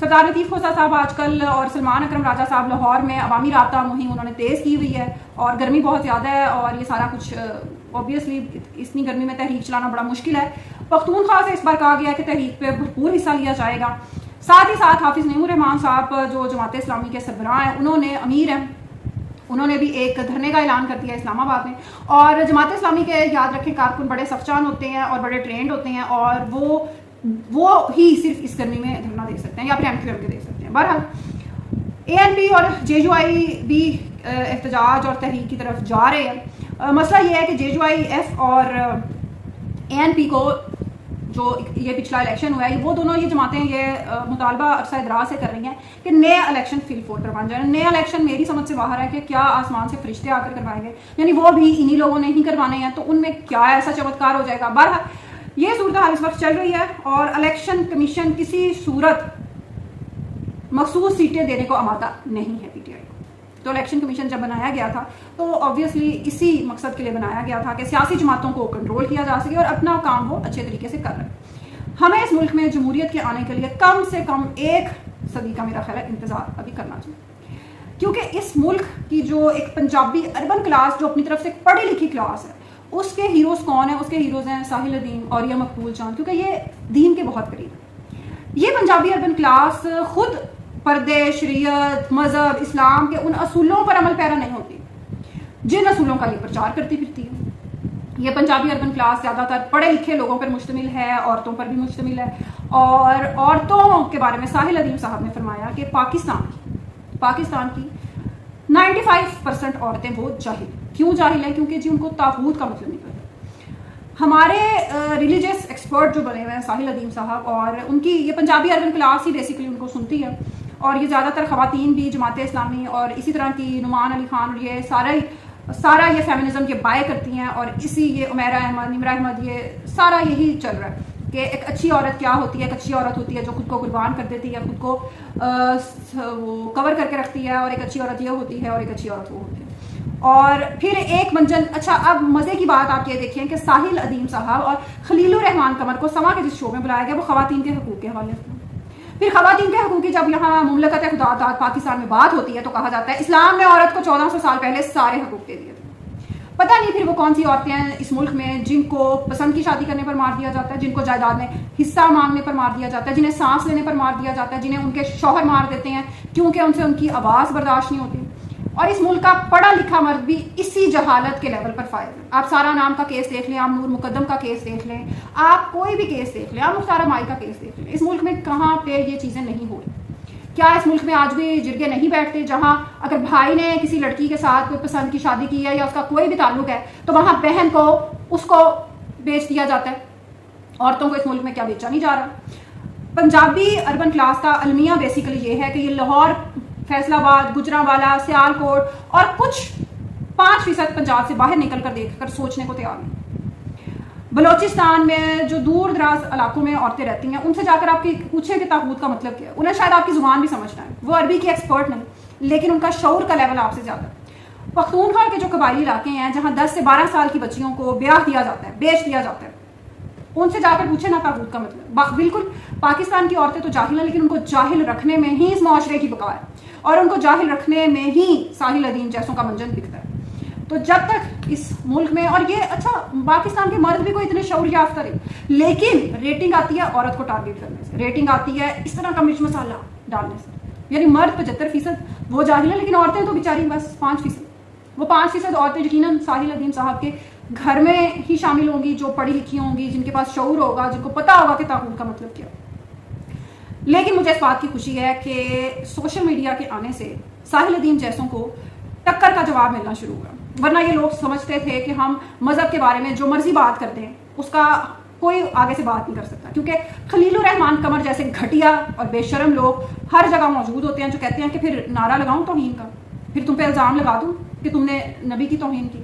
سردار لطیف کھوسہ صاحب آج کل اور سلمان اکرم راجہ صاحب لاہور میں عوامی رابطہ مہم انہوں نے تیز کی ہوئی ہے، اور گرمی بہت زیادہ ہے اور یہ سارا کچھ اوبیسلی اتنی گرمی میں تحریک چلانا بڑا مشکل ہے۔ پختونخوا سے اس بار کہا گیا ہے کہ تحریک پہ بھرپور حصہ لیا جائے گا۔ ساتھ ہی ساتھ حافظ نعیم الرحمان صاحب جو جماعت اسلامی کے سربراہ ہیں، انہوں نے امیر ہیں، انہوں نے بھی ایک دھرنے کا اعلان کر دیا اسلام آباد میں۔ اور جماعت اسلامی کے یاد رکھیں کارکن بڑے سخچان ہوتے ہیں اور بڑے ٹرینڈ ہوتے ہیں، اور وہ ہی صرف اس گرمی میں دھرنا دے سکتے ہیں یا پھر ایم کیو ایم کے دے سکتے ہیں۔ بہرحال اے این پی اور جے یو آئی بھی احتجاج اور تحریک کی طرف جا رہے ہیں۔ مسئلہ یہ ہے کہ جے یو آئی ایف اور اے این پی کو جو یہ پچھلا الیکشن ہوا ہے، وہ دونوں یہ جماعتیں یہ مطالبہ عرصہ دراز سے کر رہی ہیں کہ نئے الیکشن فل فوٹر بن جائے۔ نئے الیکشن میری سمجھ سے باہر ہے کہ کیا آسمان سے فرشتے آ کر کروائیں گے، یعنی وہ بھی انہی لوگوں نے ہی کروانے ہیں، تو ان میں کیا ایسا چمتکار ہو جائے گا۔ بہرحال یہ صورتحال اس وقت چل رہی ہے اور الیکشن کمیشن کسی صورت مخصوص سیٹیں دینے کو آمادہ نہیں ہے پی ٹی آئی کو۔ تو الیکشن کمیشن جب بنایا گیا تھا تو آبویسلی اسی مقصد کے لیے بنایا گیا تھا کہ سیاسی جماعتوں کو کنٹرول کیا جا سکے، اور اپنا کام وہ اچھے طریقے سے کر رہے ہیں۔ ہمیں اس ملک میں جمہوریت کے آنے کے لیے کم سے کم 1 صدی کا میرا خیال ہے انتظار ابھی کرنا چاہیے، کیونکہ اس ملک کی جو ایک پنجابی اربن کلاس جو اپنی طرف سے پڑھی لکھی کلاس ہے، اس کے ہیروز کون ہیں؟ اس کے ہیروز ہیں ساحل ادیم اور یہ مقبول چاند، کیونکہ یہ دین کے بہت قریب ہے۔ یہ پنجابی اربن کلاس خود پردے، شریعت، مذہب، اسلام کے ان اصولوں پر عمل پیرا نہیں ہوتی جن اصولوں کا یہ پرچار کرتی پھرتی ہے۔ یہ پنجابی اربن کلاس زیادہ تر پڑھے لکھے لوگوں پر مشتمل ہے، عورتوں پر بھی مشتمل ہے، اور عورتوں کے بارے میں ساحل ادیم صاحب نے فرمایا کہ پاکستان کی 95% عورتیں وہ جاہل۔ کیوں جاہل ہیں؟ کیونکہ جی ان کو طاغوت کا مطلب نہیں پتا۔ ہمارے ریلیجیس ایکسپرٹ جو بنے ہوئے ہیں ساحل ادیم صاحب، اور ان کی یہ پنجابی اربن کلاس ہی بیسیکلی ان کو سنتی ہے، اور یہ زیادہ تر خواتین بھی جماعت اسلامی اور اسی طرح کی نعمان علی خان اور یہ سارا یہ فیمنزم کے بائے کرتی ہیں، اور اسی یہ عمیرہ احمد، نمرہ احمد، یہ سارا یہی چل رہا ہے کہ ایک اچھی عورت کیا ہوتی ہے۔ ایک اچھی عورت ہوتی ہے جو خود کو قربان کر دیتی ہے، خود کو وہ کور کر کے رکھتی ہے، اور ایک اچھی عورت یہ ہوتی ہے، اور ایک اچھی عورت وہ ہوتی ہے۔ اور پھر ایک منجن اچھا، اب مزے کی بات آپ یہ دیکھیں کہ ساحل ادیم صاحب اور خلیل الرحمان قمر کو سما کے جس شو میں بلایا گیا وہ خواتین کے حقوق کے حوالے سے۔ پھر خواتین کے حقوق کی جب یہاں مملکت خدا داد پاکستان میں بات ہوتی ہے تو کہا جاتا ہے اسلام نے عورت کو 1400 سال پہلے سارے حقوق دے دیے تھے۔ پتہ نہیں پھر وہ کون سی عورتیں ہیں اس ملک میں جن کو پسند کی شادی کرنے پر مار دیا جاتا ہے، جن کو جائیداد میں حصہ مانگنے پر مار دیا جاتا ہے، جنہیں سانس لینے پر مار دیا جاتا ہے، جنہیں ان کے شوہر مار دیتے ہیں کیونکہ ان سے ان کی آواز برداشت نہیں ہوتی۔ اور اس ملک کا پڑھا لکھا مرد بھی اسی جہالت کے لیول پر فائز ہے۔ آپ سارا نام کا کیس دیکھ لیں، آپ نور مقدم کا کیس دیکھ لیں، آپ کوئی بھی کیس دیکھ لیں، آپ مختار مائی کا کیس دیکھ لیں، اس ملک میں کہاں پہ یہ چیزیں نہیں ہو رہی؟ کیا اس ملک میں آج بھی جرگے نہیں بیٹھتے جہاں اگر بھائی نے کسی لڑکی کے ساتھ کوئی پسند کی شادی کی ہے یا اس کا کوئی بھی تعلق ہے تو وہاں بہن کو اس کو بیچ دیا جاتا ہے؟ عورتوں کو اس ملک میں کیا بیچا نہیں جا رہا؟ پنجابی اربن کلاس کا المیہ بیسیکلی یہ ہے کہ یہ لاہور، فیصل آباد، گجرانوالہ، سیال کوٹ اور کچھ 5% پنجاب سے باہر نکل کر دیکھ کر سوچنے کو تیار نہیں۔ بلوچستان میں جو دور دراز علاقوں میں عورتیں رہتی ہیں ان سے جا کر آپ کی پوچھیں کہ طاغوت کا مطلب کیا ہے، انہیں شاید آپ کی زبان بھی سمجھنا ہے، وہ عربی کے ایکسپرٹ نہیں لیکن ان کا شعور کا لیول آپ سے زیادہ ہے۔ پختونخوا کے جو قبائلی علاقے ہیں جہاں 10 سے 12 سال کی بچیوں کو بیاہ دیا جاتا ہے، بیچ دیا جاتا ہے، ان سے جا کر پوچھیں نا طاغوت کا مطلب۔ بالکل پاکستان کی عورتیں تو جاہل ہیں لیکن ان کو جاہل رکھنے میں ہی اس معاشرے کی بقا ہے، اور ان کو جاہل رکھنے میں ہی ساحل ادیم جیسوں کا منجن دکھتا ہے۔ تو جب تک اس ملک میں، اور یہ اچھا پاکستان کے مرد بھی کوئی اتنے شعور یافتہ نہیں، لیکن ریٹنگ آتی ہے عورت کو ٹارگیٹ کرنے سے، ریٹنگ آتی ہے اس طرح کا مرچ مسالہ ڈالنے سے، یعنی مرد 75% وہ جاہل ہیں لیکن عورتیں تو بیچاری بس 5%۔ وہ 5% عورتیں یقیناً ساحل ادیم صاحب کے گھر میں ہی شامل ہوں گی جو پڑھی لکھی ہوں گی، جن کے پاس شعور ہوگا، جن کو پتا ہوگا کہ طاغوت کا مطلب کیا۔ لیکن مجھے اس بات کی خوشی ہے کہ سوشل میڈیا کے آنے سے ساحل ادیم جیسوں کو ٹکر کا جواب ملنا شروع ہوا، ورنہ یہ لوگ سمجھتے تھے کہ ہم مذہب کے بارے میں جو مرضی بات کرتے ہیں اس کا کوئی آگے سے بات نہیں کر سکتا، کیونکہ خلیل الرحمان قمر جیسے گھٹیا اور بے شرم لوگ ہر جگہ موجود ہوتے ہیں جو کہتے ہیں کہ پھر نعرہ لگاؤں توہین کا، پھر تم پہ الزام لگا دوں کہ تم نے نبی کی توہین کی۔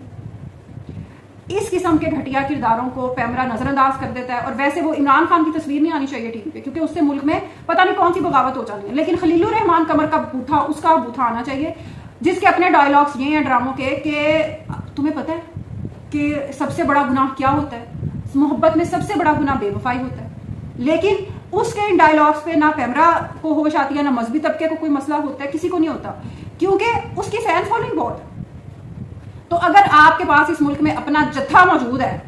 اس قسم کے گھٹیا کرداروں کو پیمرا نظر انداز کر دیتا ہے، اور ویسے وہ عمران خان کی تصویر نہیں آنی چاہیے ٹی وی پہ کیونکہ اس سے ملک میں پتہ نہیں کون سی بغاوت ہو جانی ہے، لیکن خلیل الرحمان قمر کا بوتھا، اس کا بوتھا آنا چاہیے جس کے اپنے ڈائلاگس یہ ہیں ڈراموں کے کہ تمہیں پتہ ہے کہ سب سے بڑا گناہ کیا ہوتا ہے؟ محبت میں سب سے بڑا گناہ بے وفائی ہوتا ہے، لیکن اس کے ان ڈائلاگس پہ نہ پیمرا کو ہوش آتی ہے، نہ مذہبی طبقے کو کوئی مسئلہ ہوتا ہے، کسی کو نہیں ہوتا، کیونکہ اس کی فین فالوئنگ بہت ہے۔ تو اگر آپ کے پاس اس ملک میں اپنا جتھا موجود ہے،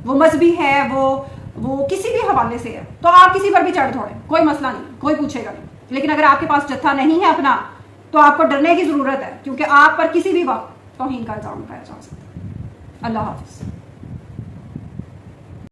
وہ مذہبی ہے، وہ کسی بھی حوالے سے ہے، تو آپ کسی پر بھی چڑھ دوڑیں، کوئی مسئلہ نہیں، کوئی پوچھے گا نہیں۔ لیکن اگر آپ کے پاس جتھا نہیں ہے اپنا، تو آپ کو ڈرنے کی ضرورت ہے، کیونکہ آپ پر کسی بھی وقت توہین کا الزام لگایا جا سکتا ہے۔ اللہ حافظ۔